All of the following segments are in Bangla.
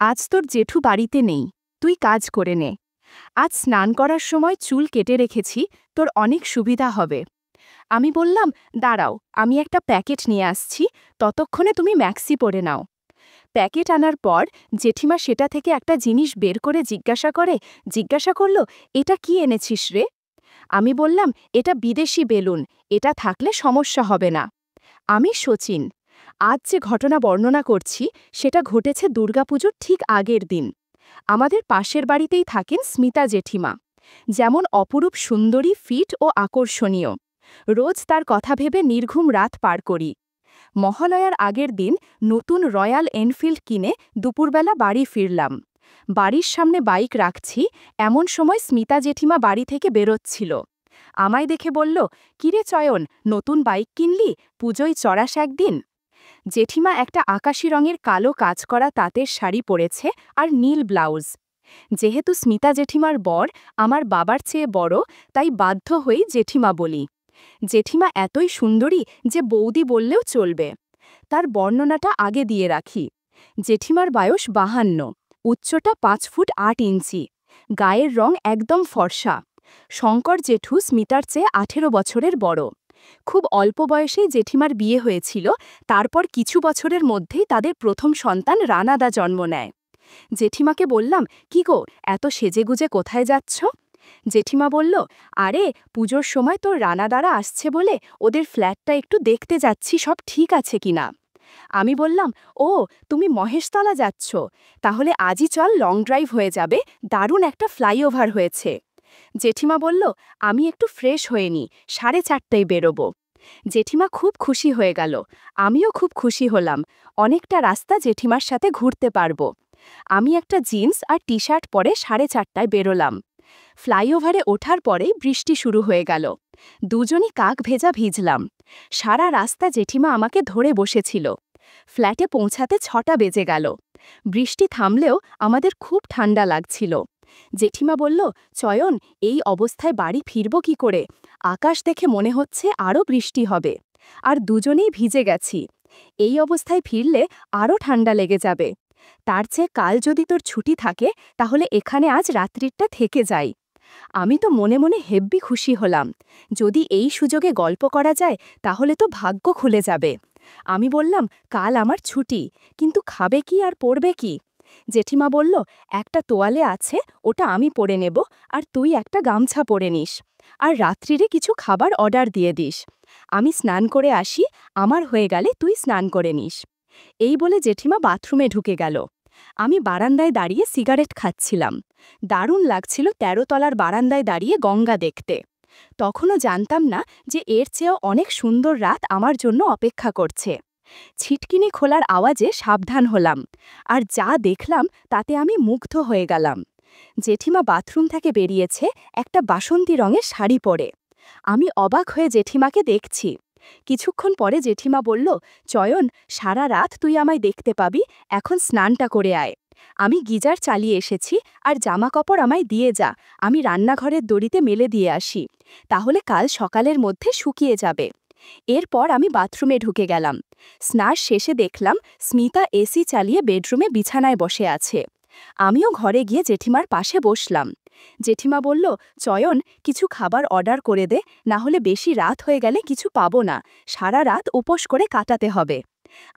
আজ তোর জেঠু বাড়িতে নেই, তুই কাজ করে নে। আজ স্নান করার সময় চুল কেটে রেখেছি, তোর অনেক সুবিধা হবে। আমি বললাম, দাঁড়াও, আমি একটা প্যাকেট নিয়ে আসছি, ততক্ষণে তুমি ম্যাক্সি পরে নাও। প্যাকেট আনার পর জেঠিমা সেটা থেকে একটা জিনিস বের করে জিজ্ঞাসা করলো, এটা কি এনেছিস রে? আমি বললাম, এটা বিদেশি বেলুন, এটা থাকলে সমস্যা হবে না। আমি শচীন। আজ যে ঘটনা বর্ণনা করছি সেটা ঘটেছে দুর্গাপুজোর ঠিক আগের দিন। আমাদের পাশের বাড়িতেই থাকেন স্মিতা জেঠিমা। যেমন অপরূপ সুন্দরী, ফিট ও আকর্ষণীয়। রোজ তার কথা ভেবে নির্ঘুম রাত পার করি। মহালয়ার আগের দিন নতুন রয়্যাল এনফিল্ড কিনে দুপুরবেলা বাড়ি ফিরলাম। বাড়ির সামনে বাইক রাখছি, এমন সময় স্মিতা জেঠিমা বাড়ি থেকে বেরোচ্ছিল। আমায় দেখে বলল, কিরে চয়ন, নতুন বাইক কিনলি, পুজোয় চড়াস একদিন। জেঠিমা একটা আকাশি রঙের কালো কাজ করা তাঁতের শাড়ি পরেছে আর নীল ব্লাউজ। যেহেতু স্মিতা জেঠিমার বর আমার বাবার চেয়ে বড়, তাই বাধ্য হয়েই জেঠিমা বলি। জেঠিমা এতই সুন্দরী যে বৌদি বললেও চলবে। তার বর্ণনাটা আগে দিয়ে রাখি। জেঠিমার বয়স 52, উচ্চতা 5 ফুট 8 ইঞ্চি, গায়ের রং একদম ফর্সা। শঙ্কর জেঠু স্মিতার চেয়ে 18 বছরের বড়। খুব অল্প বয়সেই জেঠিমার বিয়ে হয়েছিল, তারপর কিছু বছরের মধ্যেই তাদের প্রথম সন্তান রানাদা জন্ম নেয়। জেঠিমাকে বললাম, কি গো, এত সেজেগুজে কোথায় যাচ্ছ? জেঠিমা বলল, আরে পুজোর সময় তোর রানাদারা আসছে বলে ওদের ফ্ল্যাটটা একটু দেখতে যাচ্ছি, সব ঠিক আছে কিনা। আমি বললাম, ও, তুমি মহেশতলা যাচ্ছ, তাহলে আজই চল, লং ড্রাইভ হয়ে যাবে, দারুণ একটা ফ্লাইওভার হয়েছে। জেঠিমা বলল, আমি একটু ফ্রেশ হয়ে নি, 4:30টায় বেরোবো। জেঠিমা খুব খুশি হয়ে গেল, আমিও খুব খুশি হলাম, অনেকটা রাস্তা জেঠিমার সাথে ঘুরতে পারবো। আমি একটা জিন্স আর টি শার্ট পরে 4:30টায় বেরোলাম। ফ্লাইওভারে ওঠার পরেই বৃষ্টি শুরু হয়ে গেল। দুজনই কাক ভেজা ভিজলাম। সারা রাস্তা জেঠিমা আমাকে ধরে বসেছিল। ফ্ল্যাটে পৌঁছাতে 6টা বেজে গেল। বৃষ্টি থামলেও আমাদের খুব ঠান্ডা লাগছিল। জেঠিমা বলল, চয়ন, এই অবস্থায় বাড়ি ফিরব কি করে? আকাশ দেখে মনে হচ্ছে আরও বৃষ্টি হবে। আর দুজনেই ভিজে গেছি। এই অবস্থায় ফিরলে আরও ঠান্ডা লেগে যাবে। তার চেয়ে কাল যদি তোর ছুটি থাকে, তাহলে এখানে আজ রাত্রিটা থেকে যাই। আমি তো মনে মনে হেব্বি খুশি হলাম। যদি এই সুযোগে গল্প করা যায়, তাহলে তো ভাগ্য খুলে যাবে। আমি বললাম, কাল আমার ছুটি, কিন্তু খাবে কি আর পরবে কি? জেঠিমা বলল, একটা তোয়ালে আছে, ওটা আমি পরে নেব, আর তুই একটা গামছা পরে নিস। আর রাত্রিরে কিছু খাবার অর্ডার দিয়ে দিস। আমি স্নান করে আসি, আমার হয়ে গেলে তুই স্নান করে নিস। এই বলে জেঠিমা বাথরুমে ঢুকে গেল। আমি বারান্দায় দাঁড়িয়ে সিগারেট খাচ্ছিলাম। দারুণ লাগছিল 13 তলার বারান্দায় দাঁড়িয়ে গঙ্গা দেখতে। তখনও জানতাম না যে এর চেয়েও অনেক সুন্দর রাত আমার জন্য অপেক্ষা করছে। ছিটকিনি খোলার আওয়াজে সাবধান হলাম, আর যা দেখলাম তাতে আমি মুগ্ধ হয়ে গেলাম। জেঠিমা বাথরুম থেকে বেরিয়েছে একটা বাসন্তী রঙের শাড়ি পরে। আমি অবাক হয়ে জেঠিমাকে দেখছি। কিছুক্ষণ পরে জেঠিমা বলল, চয়ন, সারা রাত তুই আমায় দেখতে পাবি, এখন স্নানটা করে আয়। আমি গিজার চালিয়ে এসেছি, আর জামা কাপড় আমায় দিয়ে যা, আমি রান্নাঘরের দড়িতে মেলে দিয়ে আসি, তাহলে কাল সকালের মধ্যে শুকিয়ে যাবে। এরপর আমি বাথরুমে ঢুকে গেলাম। স্নান শেষে দেখলাম স্মিতা এসি চালিয়ে বেডরুমে বিছানায় বসে আছে। আমিও ঘরে গিয়ে জেঠিমার পাশে বসলাম। জেঠিমা বলল, চয়ন, কিছু খাবার অর্ডার করে দে, না হলে বেশি রাত হয়ে গেলে কিছু পাবো না, সারা রাত উপোস করে কাটাতে হবে।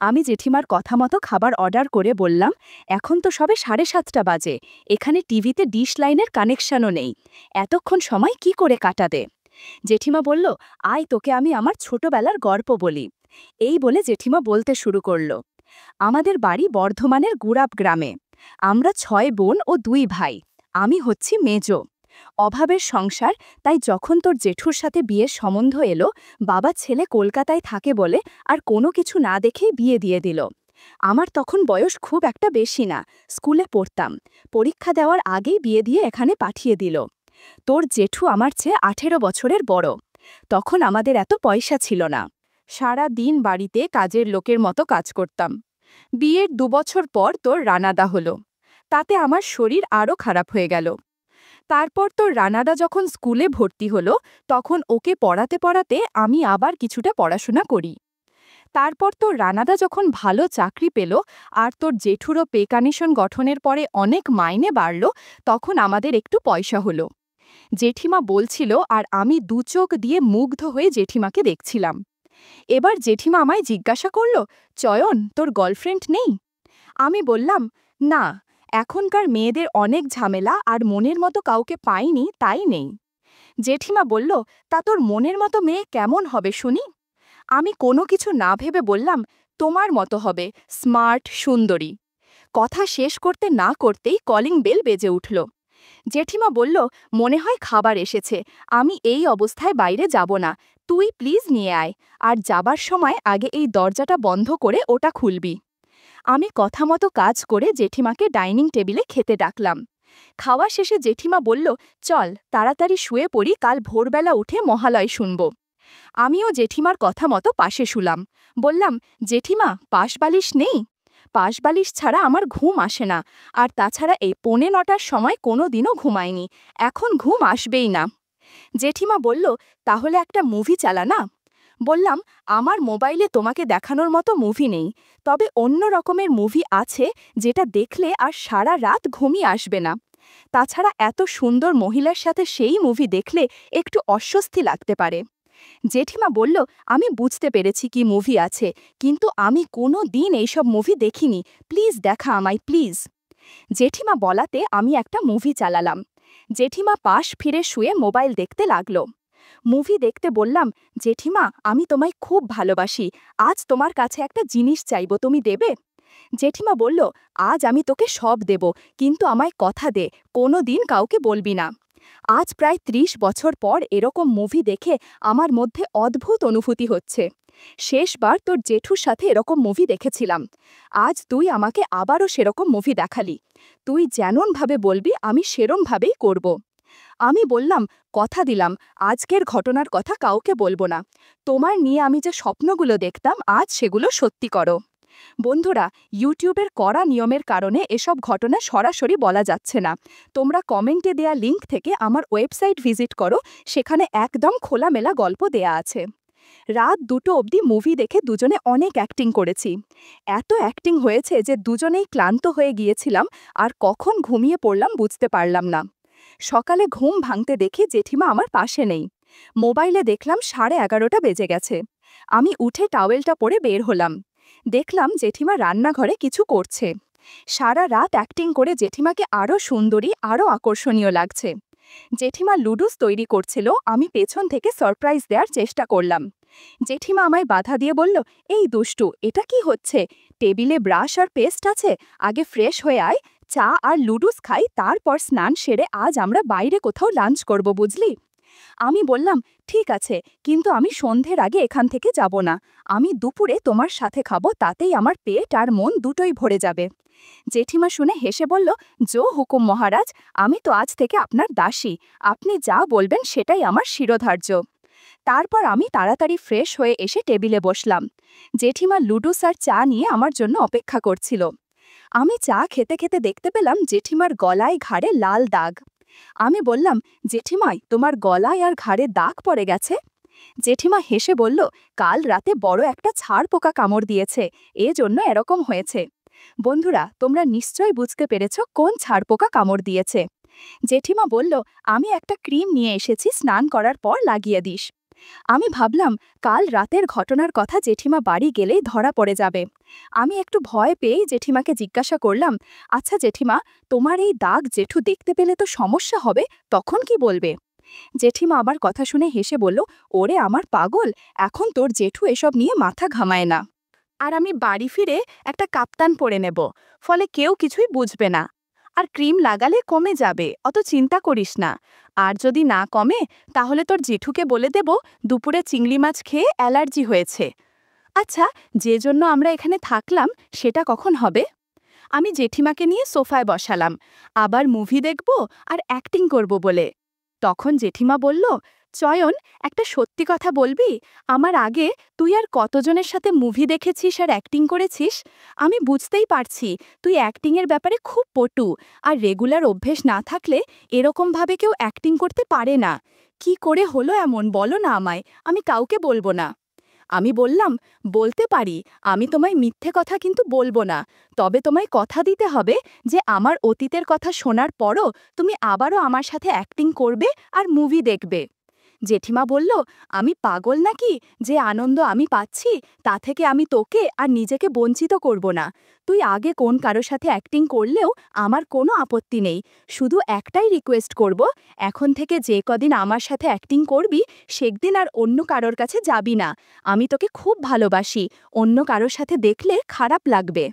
আমি জেঠিমার কথা মতো খাবার অর্ডার করে বললাম, এখন তো সবে 7:30টা বাজে, এখানে টিভিতে ডিশ লাইনের কানেকশনও নেই, এতক্ষণ সময় কি করে কাটাবে? জেঠিমা বলল, আয়, তোকে আমি আমার ছোটবেলার গল্প বলি। এই বলে জেঠিমা বলতে শুরু করল। আমাদের বাড়ি বর্ধমানের গুড়াব গ্রামে। আমরা 6 বোন ও 2 ভাই। আমি হচ্ছি মেজো। অভাবের সংসার, তাই যখন তোর জেঠুর সাথে বিয়ের সম্বন্ধ এলো, বাবা ছেলে কলকাতায় থাকে বলে আর কোনো কিছু না দেখেই বিয়ে দিয়ে দিল। আমার তখন বয়স খুব একটা বেশি না, স্কুলে পড়তাম। পরীক্ষা দেওয়ার আগেই বিয়ে দিয়ে এখানে পাঠিয়ে দিল। তোর জেঠু আমার চেয়ে 18 বছরের বড়। তখন আমাদের এত পয়সা ছিল না। সারা দিন বাড়িতে কাজের লোকের মতো কাজ করতাম। বিয়ের 2 বছর পর তোর রানাদা হলো। তাতে আমার শরীর আরও খারাপ হয়ে গেল। তারপর তোর রানাদা যখন স্কুলে ভর্তি হলো, তখন ওকে পড়াতে পড়াতে আমি আবার কিছুটা পড়াশোনা করি। তারপর তোর রানাদা যখন ভালো চাকরি পেল আর তোর জেঠুরও পে কমিশন গঠনের পরে অনেক মাইনে বাড়ল, তখন আমাদের একটু পয়সা হলো। জেঠিমা বলছিল আর আমি দু চোখ দিয়ে মুগ্ধ হয়ে জেঠিমাকে দেখছিলাম। এবার জেঠিমা আমায় জিজ্ঞাসা করল, চয়ন, তোর গার্লফ্রেন্ড নেই? আমি বললাম, না, এখনকার মেয়েদের অনেক ঝামেলা আর মনের মতো কাউকে পাইনি, তাই নেই। জেঠিমা বলল, তা তোর মনের মতো মেয়ে কেমন হবে শুনি? আমি কোনো কিছু না ভেবে বললাম, তোমার মতো হবে, স্মার্ট, সুন্দরী। কথা শেষ করতে না করতেই কলিং বেল বেজে উঠল। জেঠিমা বলল, মনে হয় খাবার এসেছে, আমি এই অবস্থায় বাইরে যাব না, তুই প্লিজ নিয়ে আয়, আর যাবার সময় আগে এই দরজাটা বন্ধ করে ওটা খুলবি। আমি কথা মতো কাজ করে জেঠিমাকে ডাইনিং টেবিলে খেতে ডাকলাম। খাওয়া শেষে জেঠিমা বলল, চল তাড়াতাড়ি শুয়ে পড়ি, কাল ভোরবেলা উঠে মহালয় শুনব। আমিও জেঠিমার কথা মতো পাশে শুলাম। বললাম, জেঠিমা, পাশবালিশ নেই? পাশবালিশ ছাড়া আমার ঘুম আসে না, আর তাছাড়া এই 9:45টার সময় কোনো দিনও ঘুমায়নি, এখন ঘুম আসবেই না। জেঠিমা বলল, তাহলে একটা মুভি চালা না। বললাম, আমার মোবাইলে তোমাকে দেখানোর মতো মুভি নেই, তবে অন্য রকমের মুভি আছে যেটা দেখলে আর সারা রাত ঘুমিয়ে আসবে না। তাছাড়া এত সুন্দর মহিলার সাথে সেই মুভি দেখলে একটু অস্বস্তি লাগতে পারে। জেঠিমা বলল, আমি বুঝতে পেরেছি কি মুভি আছে, কিন্তু আমি কোনো দিন এইসব মুভি দেখিনি, প্লিজ দেখা আমায়, প্লিজ। জেঠিমা বলাতে আমি একটা মুভি চালালাম। জেঠিমা পাশ ফিরে শুয়ে মোবাইল দেখতে লাগল। মুভি দেখতে বললাম, জেঠিমা, আমি তোমায় খুব ভালোবাসি, আজ তোমার কাছে একটা জিনিস চাইব, তুমি দেবে? জেঠিমা বলল, আজ আমি তোকে সব দেব, কিন্তু আমায় কথা দে, কোনো দিন কাউকে বলবি না। আজ প্রায় 30 বছর পর এরকম মুভি দেখে আমার মধ্যে অদ্ভুত অনুভূতি হচ্ছে। শেষবার তোর জেঠুর সাথে এরকম মুভি দেখেছিলাম, আজ তুই আমাকে আবারও সেরকম মুভি দেখালি। তুই যেমনভাবে বলবি আমি সেরমভাবেই করব। আমি বললাম, কথা দিলাম, আজকের ঘটনার কথা কাউকে বলবো না। তোমার নিয়ে আমি যে স্বপ্নগুলো দেখতাম আজ সেগুলো সত্যি করো। বন্ধুরা, ইউটিউবের কড়া নিয়মের কারণে এসব ঘটনা সরাসরি বলা যাচ্ছে না। তোমরা কমেন্টে দেয়া লিঙ্ক থেকে আমার ওয়েবসাইট ভিজিট করো, সেখানে একদম খোলামেলা গল্প দেয়া আছে। রাত 2টো অবধি মুভি দেখে দুজনে অনেক অ্যাক্টিং করেছি। এত অ্যাক্টিং হয়েছে যে দুজনেই ক্লান্ত হয়ে গিয়েছিলাম, আর কখন ঘুমিয়ে পড়লাম বুঝতে পারলাম না। সকালে ঘুম ভাঙতে দেখি জেঠিমা আমার পাশে নেই। মোবাইলে দেখলাম 11:30 বেজে গেছে। আমি উঠে টাওয়েলটা পরে বের হলাম। দেখলাম জেঠিমা রান্নাঘরে কিছু করছে। সারা রাত অ্যাক্টিং করে জেঠিমাকে আরও সুন্দরী, আরও আকর্ষণীয় লাগছে। জেঠিমা লুডুস তৈরি করছিল, আমি পেছন থেকে সারপ্রাইজ দেওয়ার চেষ্টা করলাম। জেঠিমা আমায় বাধা দিয়ে বলল, এই দুষ্টু, এটা কি হচ্ছে? টেবিলে ব্রাশ আর পেস্ট আছে, আগে ফ্রেশ হয়ে আয়, চা আর লুডুস খাই, তারপর স্নান সেরে আজ আমরা বাইরে কোথাও লাঞ্চ করব, বুঝলি? আমি বললাম, ঠিক আছে, কিন্তু আমি সন্ধ্যের আগে এখান থেকে যাব না, আমি দুপুরে তোমার সাথে খাবো, তাতেই আমার পেট আর মন দুটোই ভরে যাবে। জেঠিমা শুনে হেসে বলল, জো হুকুম মহারাজ, আমি তো আজ থেকে আপনার দাসী, আপনি যা বলবেন সেটাই আমার শিরোধার্য। তারপর আমি তাড়াতাড়ি ফ্রেশ হয়ে এসে টেবিলে বসলাম। জেঠিমা লুডুস আর চা নিয়ে আমার জন্য অপেক্ষা করছিল। আমি চা খেতে খেতে দেখতে পেলাম জেঠিমার গলায় ঘাড়ে লাল দাগ। আমি বললাম, জেঠিমাই, তোমার গলায় আর ঘাড়ে দাগ পড়ে গেছে? জেঠিমা হেসে বলল, কাল রাতে বড় একটা ছাড় পোকা কামড় দিয়েছে, এজন্য এরকম হয়েছে। বন্ধুরা, তোমরা নিশ্চয়ই বুঝতে পেরেছ কোন ছাড় পোকা কামড় দিয়েছে। জেঠিমা বলল, আমি একটা ক্রিম নিয়ে এসেছি, স্নান করার পর লাগিয়ে দিস। আমি ভাবলাম কাল রাতের ঘটনার কথা জেঠিমা বাড়ি গেলেই ধরা পড়ে যাবে। আমি একটু ভয় পেয়েই জেঠিমাকে জিজ্ঞাসা করলাম, আচ্ছা জেঠিমা, তোমার এই দাগ জেঠু দেখতে পেলে তো সমস্যা হবে, তখন কি বলবে? জেঠিমা আমার কথা শুনে হেসে বলল, ওরে আমার পাগল, এখন তোর জেঠু এসব নিয়ে মাথা ঘামায় না। আর আমি বাড়ি ফিরে একটা কাপ্তান পরে নেব, ফলে কেউ কিছুই বুঝবে না। আর ক্রিম লাগালে কমে যাবে, অত চিন্তা করিস না। আর যদি না কমে, তাহলে তোর জেঠুকে বলে দেব দুপুরে চিংড়ি মাছ খেয়ে অ্যালার্জি হয়েছে। আচ্ছা, যে জন্য আমরা এখানে থাকলাম সেটা কখন হবে? আমি জেঠিমাকে নিয়ে সোফায় বসালাম, আবার মুভি দেখব আর অ্যাক্টিং করব বলে। তখন জেঠিমা বলল, চয়ন, একটা সত্যি কথা বলবি, আমার আগে তুই আর কতজনের সাথে মুভি দেখেছিস আর অ্যাক্টিং করেছিস? আমি বুঝতেই পারছি তুই অ্যাক্টিংয়ের ব্যাপারে খুব পটু, আর রেগুলার অভ্যেস না থাকলে এরকমভাবে কেউ অ্যাক্টিং করতে পারে না। কি করে হলো এমন, বলো না আমায়, আমি কাউকে বলবো না। আমি বললাম, বলতে পারি, আমি তোমায় মিথ্যে কথা কিন্তু বলবো না। তবে তোমায় কথা দিতে হবে যে আমার অতীতের কথা শোনার পরও তুমি আবারও আমার সাথে অ্যাক্টিং করবে আর মুভি দেখবে। জেঠিমা বলল, আমি পাগল নাকি যে আনন্দ আমি পাচ্ছি তা থেকে আমি তোকে আর নিজেকে বঞ্চিত করব না। তুই আগে কোন কারো সাথে অ্যাক্টিং করলেও আমার কোনো আপত্তি নেই। শুধু একটাই রিকোয়েস্ট করব, এখন থেকে যে কদিন আমার সাথে অ্যাক্টিং করবি সেদিন আর অন্য কারোর কাছে যাবি না। আমি তোকে খুব ভালোবাসি, অন্য কারোর সাথে দেখলে খারাপ লাগবে।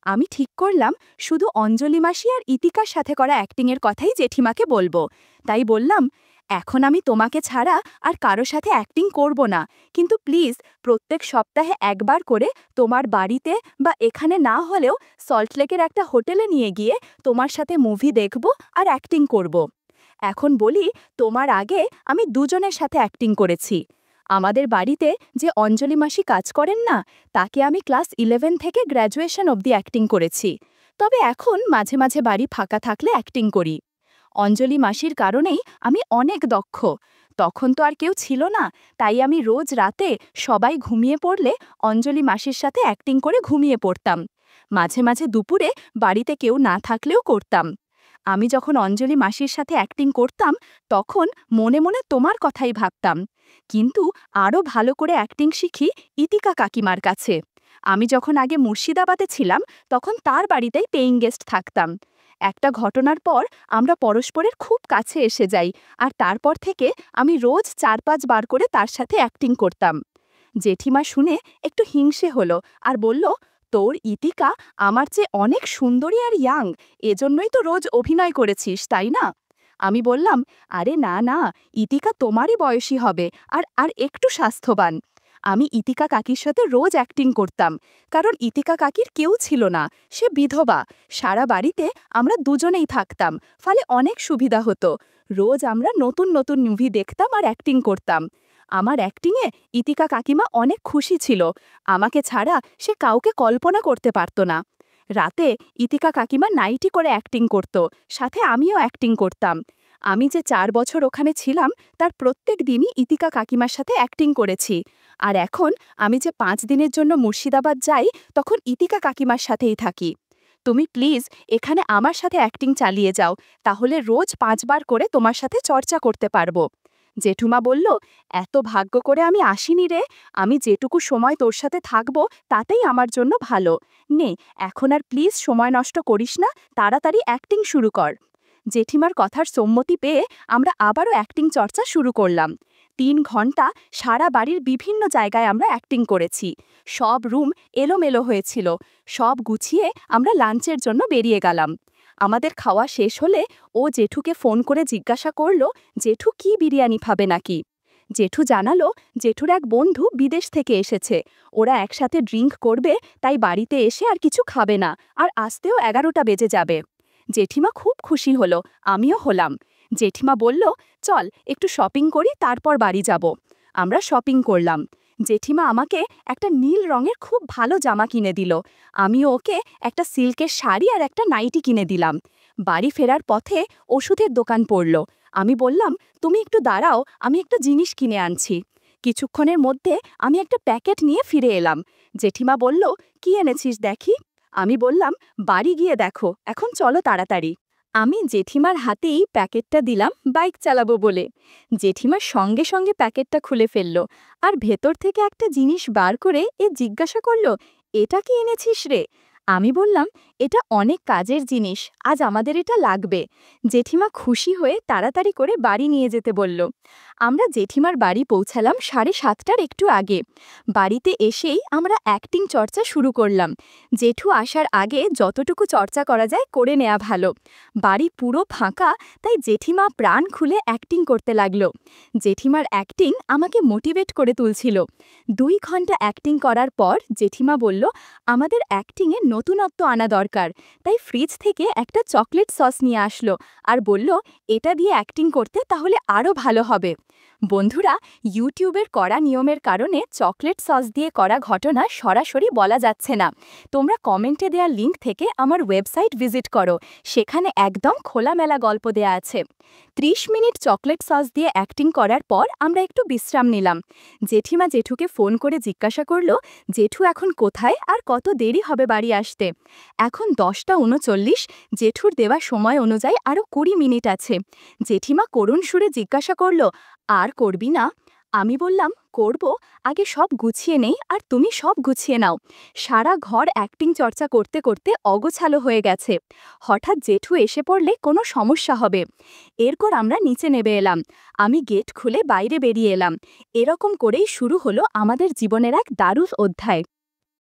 আমি ঠিক করলাম শুধু অঞ্জলি মাসি আর ইতিকার সাথে করা অ্যাক্টিংয়ের কথাই জেঠিমাকে বলবো। তাই বললাম, এখন আমি তোমাকে ছাড়া আর কারো সাথে অ্যাক্টিং করব না, কিন্তু প্লিজ প্রত্যেক সপ্তাহে একবার করে তোমার বাড়িতে বা এখানে না হলেও সল্টলেকের একটা হোটেলে নিয়ে গিয়ে তোমার সাথে মুভি দেখব আর অ্যাক্টিং করব। এখন বলি, তোমার আগে আমি দুজনের সাথে অ্যাক্টিং করেছি। আমাদের বাড়িতে যে অঞ্জলি মাসি কাজ করেন না, তাকে আমি ক্লাস 11 থেকে গ্র্যাজুয়েশন অবধি অ্যাক্টিং করেছি। তবে এখন মাঝে মাঝে বাড়ি ফাঁকা থাকলে অ্যাক্টিং করি। অঞ্জলি মাসির কারণেই আমি অনেক দক্ষ। তখন তো আর কেউ ছিল না, তাই আমি রোজ রাতে সবাই ঘুমিয়ে পড়লে অঞ্জলি মাসির সাথে অ্যাক্টিং করে ঘুমিয়ে পড়তাম। মাঝে মাঝে দুপুরে বাড়িতে কেউ না থাকলেও করতাম। আমি যখন অঞ্জলি মাসির সাথে অ্যাক্টিং করতাম তখন মনে মনে তোমার কথাই ভাবতাম। কিন্তু আরও ভালো করে অ্যাক্টিং শিখি ইতিকা কাকিমার কাছে। আমি যখন আগে মুর্শিদাবাদে ছিলাম তখন তার বাড়িতেই পেইং গেস্ট থাকতাম। একটা ঘটনার পর আমরা পরস্পরের খুব কাছে এসে যাই, আর তারপর থেকে আমি রোজ 4-5 বার করে তার সাথে অ্যাক্টিং করতাম। জেঠিমা শুনে একটু হিংসে হলো আর বলল, তোর ইতিকা আমার চেয়ে অনেক সুন্দরী আর ইয়াং, এজন্যই তো রোজ অভিনয় করেছিস, তাই না? আমি বললাম, আরে না না, ইতিকা তোমারই বয়সী হবে আর আর একটু স্বাস্থ্যবান। আমি ইতিকা কাকির সাথে রোজ অ্যাক্টিং করতাম, কারণ ইতিকা কাকির কেউ ছিল না, সে বিধবা। সারা বাড়িতে আমরা দুজনেই থাকতাম, ফলে অনেক সুবিধা হতো। রোজ আমরা নতুন নতুন মুভি দেখতাম আর অ্যাক্টিং করতাম। আমার অ্যাক্টিংয়ে ইতিকা কাকিমা অনেক খুশি ছিল। আমাকে ছাড়া সে কাউকে কল্পনা করতে পারত না। রাতে ইতিকা কাকিমা নাইটি করে অ্যাক্টিং করত, সাথে আমিও অ্যাক্টিং করতাম। আমি যে 4 বছর ওখানে ছিলাম তার প্রত্যেক দিনই ইতিকা কাকিমার সাথে অ্যাক্টিং করেছি। আর এখন আমি যে 5 দিনের জন্য মুর্শিদাবাদ যাই তখন ইতিকা কাকিমার সাথেই থাকি। তুমি প্লিজ এখানে আমার সাথে অ্যাক্টিং চালিয়ে যাও, তাহলে রোজ 5 বার করে তোমার সাথে চর্চা করতে পারবো। জেঠুমা বলল, এত ভাগ্য করে আমি আসিনি রে, আমি যেটুকু সময় তোর সাথে থাকবো তাতেই আমার জন্য ভালো। নে, এখন আর প্লিজ সময় নষ্ট করিস না, তাড়াতাড়ি অ্যাক্টিং শুরু কর। জেঠিমার কথার সম্মতি পেয়ে আমরা আবারও অ্যাক্টিং চর্চা শুরু করলাম। 3 ঘন্টা সারা বাড়ির বিভিন্ন জায়গায় আমরা অ্যাক্টিং করেছি। সব রুম এলোমেলো হয়েছিল। সব গুছিয়ে আমরা লাঞ্চের জন্য বেরিয়ে গেলাম। আমাদের খাওয়া শেষ হলে ও জেঠুকে ফোন করে জিজ্ঞাসা করল, জেঠু কি বিরিয়ানি খাবে নাকি। জেঠু জানালো, জেঠুর এক বন্ধু বিদেশ থেকে এসেছে, ওরা একসাথে ড্রিঙ্ক করবে, তাই বাড়িতে এসে আর কিছু খাবে না, আর আসতেও 11টা বেজে যাবে। জেঠিমা খুব খুশি হলো, আমিও হলাম। জেঠিমা বলল, চল একটু শপিং করি, তারপর বাড়ি যাব। আমরা শপিং করলাম। জেঠিমা আমাকে একটা নীল রঙের খুব ভালো জামা কিনে দিল। আমিও ওকে একটা সিল্কের শাড়ি আর একটা নাইটি কিনে দিলাম। বাড়ি ফেরার পথে ওষুধের দোকান পড়ল। আমি বললাম, তুমি একটু দাঁড়াও, আমি একটা জিনিস কিনে আনছি। কিছুক্ষণের মধ্যে আমি একটা প্যাকেট নিয়ে ফিরে এলাম। জেঠিমা বলল, কি এনেছিস দেখি। আমি বললাম, বাড়ি গিয়ে দেখো, এখন চলো তাড়াতাড়ি। আমি জেঠিমার হাতেই প্যাকেটটা দিলাম বাইক চালাবো বলে। জেঠিমার সঙ্গে সঙ্গে প্যাকেটটা খুলে ফেলল আর ভেতর থেকে একটা জিনিস বার করে জিজ্ঞাসা করল, এটা কি এনেছিস রে? আমি বললাম, এটা অনেক কাজের জিনিস, আজ আমাদের এটা লাগবে। জেঠিমা খুশি হয়ে তাড়াতাড়ি করে বাড়ি নিয়ে যেতে বলল। আমরা জেঠিমার বাড়ি পৌঁছালাম 7:30টার একটু আগে। বাড়িতে এসেই আমরা অ্যাক্টিং চর্চা শুরু করলাম। জেঠু আসার আগে যতটুকু চর্চা করা যায় করে নেওয়া ভালো। বাড়ি পুরো ফাঁকা, তাই জেঠিমা প্রাণ খুলে অ্যাক্টিং করতে লাগলো। জেঠিমার অ্যাক্টিং আমাকে মোটিভেট করে তুলছিল। 2 ঘন্টা অ্যাক্টিং করার পর জেঠিমা বলল, আমাদের অ্যাক্টিংয়ে নতুনত্ব আনা দরকার। দরকার, তাই ফ্রিজ থেকে একটা চকলেট সস নিয়ে আসলো আর বলল এটা দিয়ে অ্যাক্টিং করতে তাহলে আরও ভালো হবে। বন্ধুরা, ইউটিউবের কড়া নিয়মের কারণে চকলেট সস দিয়ে করা ঘটনা সরাসরি বলা যাচ্ছে না। তোমরা কমেন্টে দেওয়া লিঙ্ক থেকে আমার ওয়েবসাইট ভিজিট করো, সেখানে একদম খোলামেলা গল্প দেয়া আছে। 30 মিনিট চকলেট সস দিয়ে অ্যাক্টিং করার পর আমরা একটু বিশ্রাম নিলাম। জেঠিমা জেঠুকে ফোন করে জিজ্ঞাসা করলো জেঠু এখন কোথায় আর কত দেরি হবে বাড়ি আসতে। এখন 10:39, জেঠুর দেওয়া সময় অনুযায়ী আরও 20 মিনিট আছে। জেঠিমা করুণ সুরে জিজ্ঞাসা করলো আর করবি না? আমি বললাম করব, আগে সব গুছিয়ে নেই আর তুমি সব গুছিয়ে নাও। সারা ঘর অ্যাক্টিং চর্চা করতে করতে অগোছালো হয়ে গেছে। হঠাৎ জেঠু এসে পড়লে কোনো সমস্যা হবে। এরপর আমরা নিচে নেমে এলাম। আমি গেট খুলে বাইরে বেরিয়ে এলাম। এরকম করেই শুরু হলো আমাদের জীবনের এক দারুণ অধ্যায়।